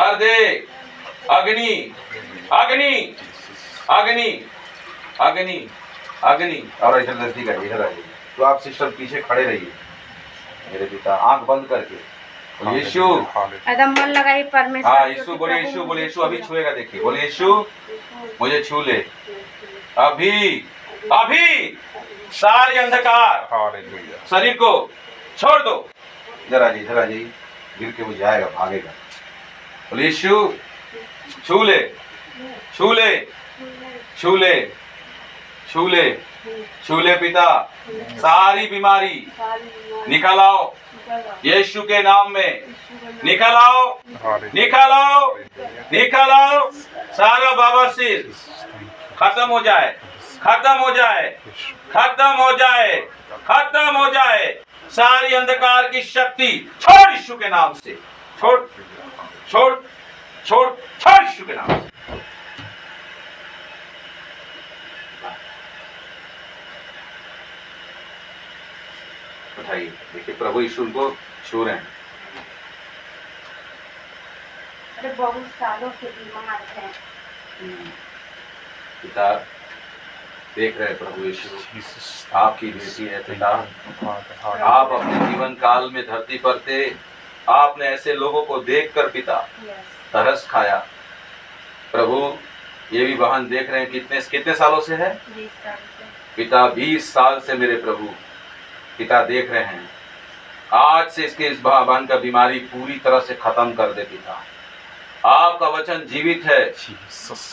कर दे। अग्नि अग्नि अग्नि अग्नि अग्नि। और इधर नजदीक है, इधर आइए। तो आप सिस्टर पीछे खड़े रहिए मेरे पिता, आंख बंद करके। यीशु एकदम मन लगाइए परमेश्वर। हाँ यीशु बोले, यीशु बोले, यीशु अभी छुएगा। देखिए बोले, यीशु मुझे छू ले अभी अभी। सारे अंधकार शरीर को छोड़ दो। इधर आ जाइए, इधर आ जाइए। गिर के वो जाएगा, भागेगा। बोले यीशु छू ले छू ले छू ले छू ले छू ले पिता। सारी बीमारी निकल आओ यीशु के नाम में। निकल आओ निकल आओ निकल आओ। सारा बवासीर खत्म हो जाए, खत्म हो जाए, खत्म हो जाए, खत्म हो जाए। सारी अंधकार की शक्ति छोड़ यीशु के नाम से। छोड़ छोड़ छोड़ छोड़ यीशु के नाम से। उठाइए, देखिए प्रभु यीशु उनको छू रहे हैं। अरे बहुत सालों से बीमार हैं। पिता देख रहे हैं प्रभु यीशु, आपकी बेटी है पिता। आप अपने जीवन काल में धरती पर थे, आपने ऐसे लोगों को देखकर पिता तरस खाया। प्रभु ये भी बहन देख रहे हैं, कितने कितने सालों से है 20 साल से। पिता 20 साल से मेरे प्रभु पिता देख रहे हैं। आज से इसके इस बहन का बीमारी पूरी तरह से खत्म कर दे पिता। आपका वचन जीवित है,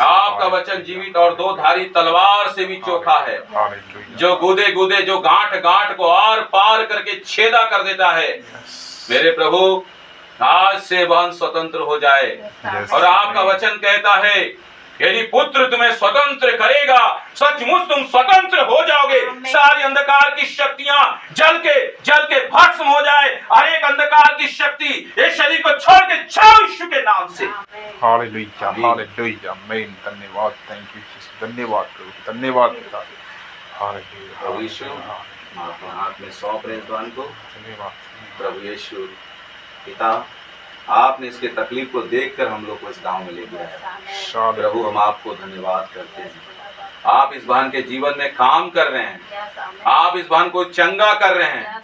आपका वचन जीवित और दो धारी तलवार से भी चोखा है, जो गुदे गुदे, जो गांठ गांठ को आर पार करके छेदा कर देता है। मेरे प्रभु आज से बहन स्वतंत्र हो जाए। और आपका वचन कहता है, यदि पुत्र तुम्हें स्वतंत्र करेगा, सचमुच तुम स्वतंत्र हो जाओगे। सारी अंधकार की शक्तियां जल के भस्म हो जाए। हर एक अंधकार की शक्ति इस शरीर को छोड़ के जाओ यीशु के नाम से। हालेलुया हालेलुया आमीन। धन्यवाद, थैंक यू जीसस। धन्यवाद प्रभु, धन्यवाद पिता। हालेलुया प्रभु यीशु आपके हाथ में सौंप रहे हैं को। धन्यवाद प्रभु यीशु पिता, आपने इसके तकलीफ को देखकर हम लोग को इस गांव में ले गया। प्रभु हम आपको धन्यवाद करते हैं। आप इस बहन के जीवन में काम कर रहे हैं, आप इस बहन को चंगा कर रहे हैं,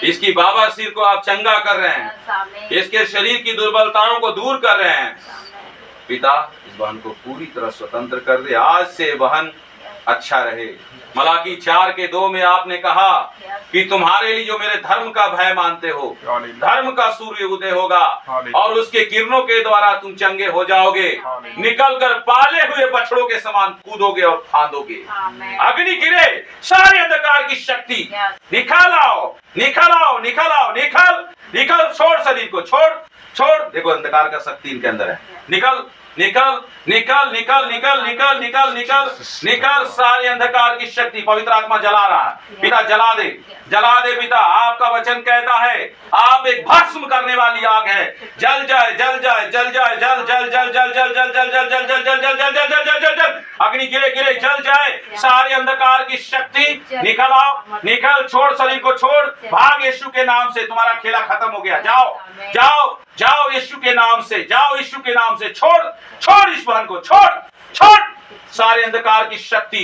इसकी बाबा सिर को आप चंगा कर रहे हैं, इसके शरीर की दुर्बलताओं को दूर कर रहे हैं। पिता इस बहन को पूरी तरह स्वतंत्र कर दे। आज से बहन अच्छा रहे। मलाकी 4:2 में आपने कहा कि तुम्हारे लिए जो मेरे धर्म का भय मानते हो, धर्म का सूर्य उदय होगा और उसके किरणों के द्वारा तुम चंगे हो जाओगे। निकलकर पाले हुए बछड़ों के समान कूदोगे और फांदोगे। अग्नि गिरे, सारी अंधकार की शक्ति निकाल आओ, निकल आओ, निकल आओ, निकल निकल। छोड़ शरीर को, छोड़ छोड़। देखो अंधकार का शक्ति इनके अंदर है। निकल निकल निकल निकल निकल निकल निकल निकल निकल। सारे अंधकार की शक्ति पवित्र आत्मा जला रहा है। पिता जला दे, जला दे पिता। आपका वचन कहता है आप एक भस्म करने वाली आग है। जल जाए, जल जाए, जल जाए, जल जल जल जल जल जल जल जल जल जल जल जल जल जल जल जल जल जल। अग्नि गिरे गिरे, जल जाए। सारे अंधकार की शक्ति निकल आओ, निकल। छोड़ शरीर को, छोड़, भाग यीशु के नाम से। तुम्हारा खेला खत्म हो गया। जाओ जाओ जाओ यीशु के नाम से, जाओ यीशु के नाम से। छोड़ छोड़ इस बहन को, छोड़ छोड़। सारे अंधकार की शक्ति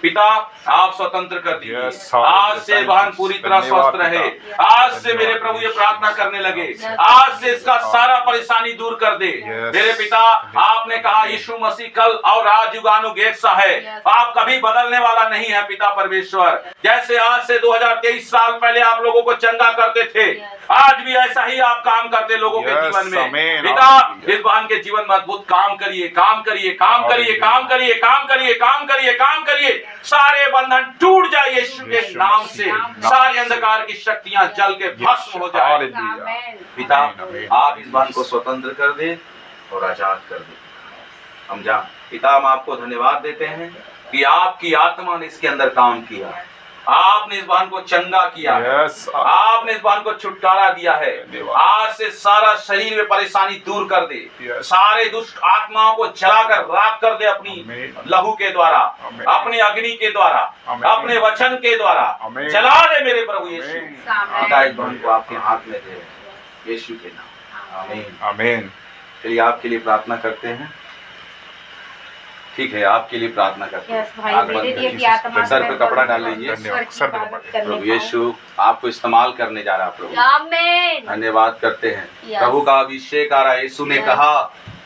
पिता आप स्वतंत्र कर दीजिए। आज से बहन पूरी तरह स्वस्थ रहे। आज से मेरे प्रभु ये प्रार्थना करने लगे, आज से इसका सारा परेशानी दूर कर दे। मेरे पिता आपने कहा यीशु मसीह कल और आज युगानुग एक सा है। आप कभी बदलने वाला नहीं है पिता परमेश्वर। जैसे आज से 2023 साल पहले आप लोगों को चंगा करते थे, आज भी ऐसा ही आप काम करते लोगों के जीवन में। पिता इस बहन के जीवन में अद्भुत काम करिए, काम करिए, काम करिए, काम करिए, काम करिए, काम करिए, काम करिए। सारे बंधन टूट जाए यीशु के नाम से। सारी अंधकार की शक्तियां जल के भस्म हो जाए। पिता आप इस बहन को स्वतंत्र कर दे और आजाद कर दे। हम जान पिता हम आपको धन्यवाद देते हैं कि आपकी आत्मा ने इसके अंदर काम किया। आपने इस बहन को चंगा किया है। आपने इस बहन को छुटकारा दिया है। आज से सारा शरीर में परेशानी दूर कर दे। सारे दुष्ट आत्माओं को जलाकर राख कर दे अपनी लहू के द्वारा, अपनी अग्नि के द्वारा, अपने वचन के द्वारा जला दे मेरे प्रभु यीशु। पिता इस बहन को आपके हाथ में दे यीशु के नाम, आमीन आमीन। चलिए आपके लिए प्रार्थना करते हैं। ठीक है, आपके लिए प्रार्थना करते हैं। यस भाई, आंख मेरे बंद लिए करिए। भी आत्मा सर पे कपड़ा डाल लीजिए। धन्यवाद। सर पे कपड़ा। प्रभु यीशु आपको इस्तेमाल करने जा रहा है प्रभु। आमीन। धन्यवाद करते हैं। यस। प्रभु का अभिषेक आ रहा है। यीशु ने यस। कहा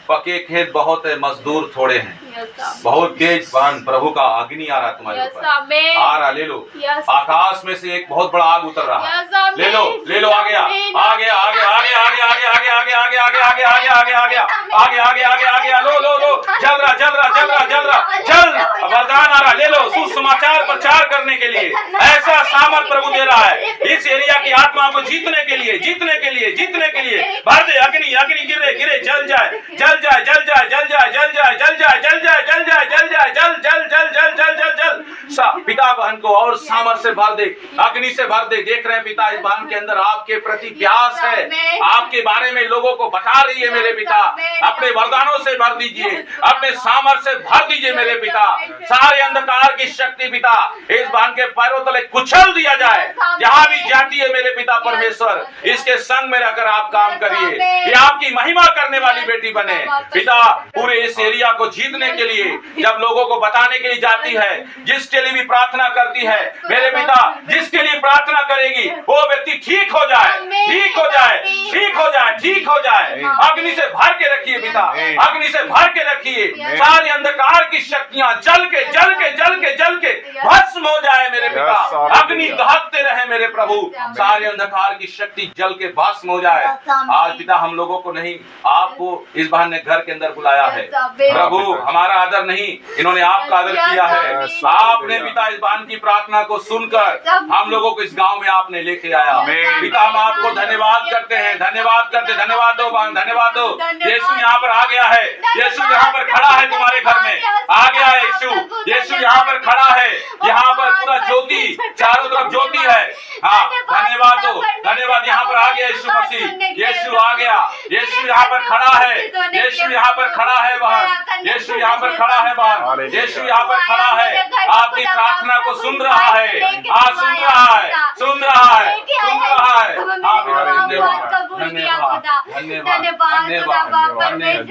पके खेत बहुत है, मजदूर थोड़े हैं। यस बहुत तेज बहन प्रभु का अग्नि आ रहा है तुम्हारे यस ऊपर। आमीन। आ रहा, ले लो। यस आकाश में से एक बहुत बड़ा आग उतर रहा है। यस आमीन। ले लो, ले लो। आ गया, आ गया, आ गया, आ गया, आ गया, आ गया, आ गया, आ गया, आ गया, आ गया, आ गया, आ गया, आ गया, आ गया, आ गया, आ गया, आ गया। लो लो लो, जल रहा, जल रहा, जल रहा, जल रहा, जल। वरदान आ रहा, ले लो। सुसमाचार प्रचार करने के लिए ऐसा सामर्थ प्रभु दे रहा है। इस एरिया की आत्मा को जीतने के लिए, जीतने के लिए, जीतने के लिए भर दे। अग्नि, अग्नि गिरे, गिरे, जल जाए, जल जाए, जल जाए, जल जाए, जल जाए, जल जाए, जल जाए, जल जाए, जल जाए, जल जल जल जल जल जल जल। पिता बहन को और सामर्थ से भर दे, अग्नि से भर दे। देख रहे हैं पिता, इस बहन के अंदर आपके प्रति प्यास है, आपके बारे में लोगों को बता रही है। मेरे पिता अपने वरदानों से भर दीजिए, अपने सामर्थ से भर दीजिए मेरे पिता। सारे अंधकार की शक्ति पिता इस बहन के पैरों तले कुचल दिया जाए। जहां भी जाती है मेरे पिता परमेश्वर, इसके संग में रहकर आप काम करिए। ये आपकी महिमा करने वाली बेटी बने पिता। पूरे इस एरिया को जीतने के लिए जब लोगों को बताने के लिए जाती है, जिसके लिए भी प्रार्थना करती है मेरे पिता, जिसके लिए प्रार्थना करेगी वो व्यक्ति ठीक हो जाए, ठीक हो जाए, ठीक हो जाए, ठीक हो जाए। अग्नि से भर के रखिए पिता, अग्नि से भर के रखिए। सारी अंधकार की शक्तियां जल के जल के जल के जल के भस्म हो जाए मेरे पिता। अग्नि दहकते रहे मेरे प्रभु, सारे अंधकार की शक्ति जल के भस्म हो जाए। आज पिता हम लोगों को नहीं, आपको इस बहन ने घर के अंदर बुलाया है प्रभु। हमारा आदर नहीं, इन्होंने आपका आदर किया है। आपने पिता इस बहन की प्रार्थना को सुनकर हम लोगों को इस गांव में आपने लेके आया। पिता हम आपको धन्यवाद करते हैं, धन्यवाद करते, धन्यवाद दो बहन, धन्यवाद दो। यीशु यहाँ पर आ गया है, यीशु यहाँ पर खड़ा है तुम्हारे घर में, आ गया है यीशु। यीशु यहाँ पर खड़ा है, यहाँ पर पूरा ज्योति, चारों तरफ ज्योति है। हाँ धन्यवाद दो, धन्यवाद। यहाँ पर आ गया यीशु मसीह, यीशु आ गया, यीशु यहाँ पर खड़ा है, यीशु यहाँ पर खड़ा है बहन, यीशु यहाँ पर खड़ा है बहन, यीशु यहाँ पर खड़ा है। आपकी प्रार्थना को सुन रहा है, हाँ सुन रहा है, सुन रहा है, सुन रहा है। हाँ बेटा धन्यवाद, धन्यवाद, धन्यवाद, धन्यवाद, धन्यवाद,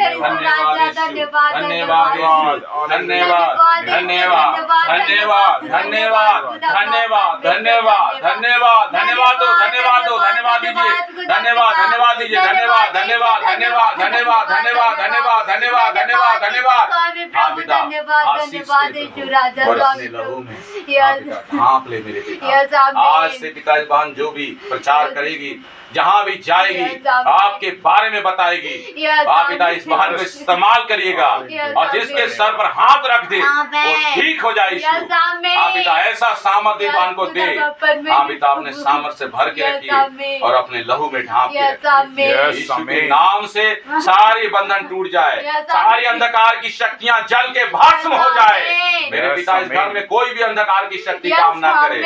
धन्यवाद, धन्यवाद, धन्यवाद, धन्यवाद, धन्यवाद, धन्यवाद, धन्यवाद, धन्यवाद, धन्यवाद दो, धन्यवाद दो, धन्यवाद दीजिए, धन्यवाद, धन्यवाद दीजिए, धन्यवाद, धन्यवाद, धन्यवाद, धन्यवाद, धन्यवाद, धन्यवाद, धन्यवाद, धन्यवाद, धन्यवाद। हाँ पिता आशीष दे और अपने लहू में ढांप ले मेरे पिता। आज से पिता इस बहन जो भी प्रचार करेगी, जहाँ भी जाएगी आपके बारे में बताएगी। आप पिता इस बहन को इस्तेमाल करिएगा और जिसके सर पर हाथ रख दे वो ठीक हो जाए। आप पिता ऐसा सामर्थ्य इस बहन को दे। आप पिता अपने सामर्थ्य से भर के रखिए और अपने लहू में ढांप के रखिए। यीशु के नाम से सारे बंधन टूट जाए, सारी अंधकार की शक्तियां जल के भस्म हो जाए। मेरे पिता इस घर में कोई भी अंधकार की शक्ति काम ना करे।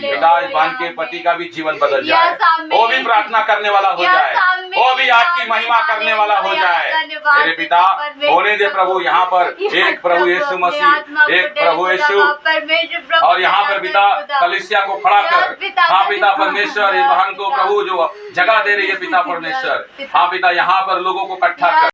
पिता इस बहन के पति का भी जीवन बदल जाए, वो भी प्रार्थना करने वाला हो जाए, वो भी आपकी महिमा करने वाला हो जाए। मेरे पिता होने दे प्रभु। यहाँ पर एक प्रभु यीशु मसीह, एक प्रभु यीशु, और यहाँ पर पिता कलीसिया को खड़ा कर, हाँ पिता परमेश्वर इस बहन को प्रभु जो जगह दे रही है पिता परमेश्वर, हाँ पिता यहाँ पर लोगों को इकट्ठा कर।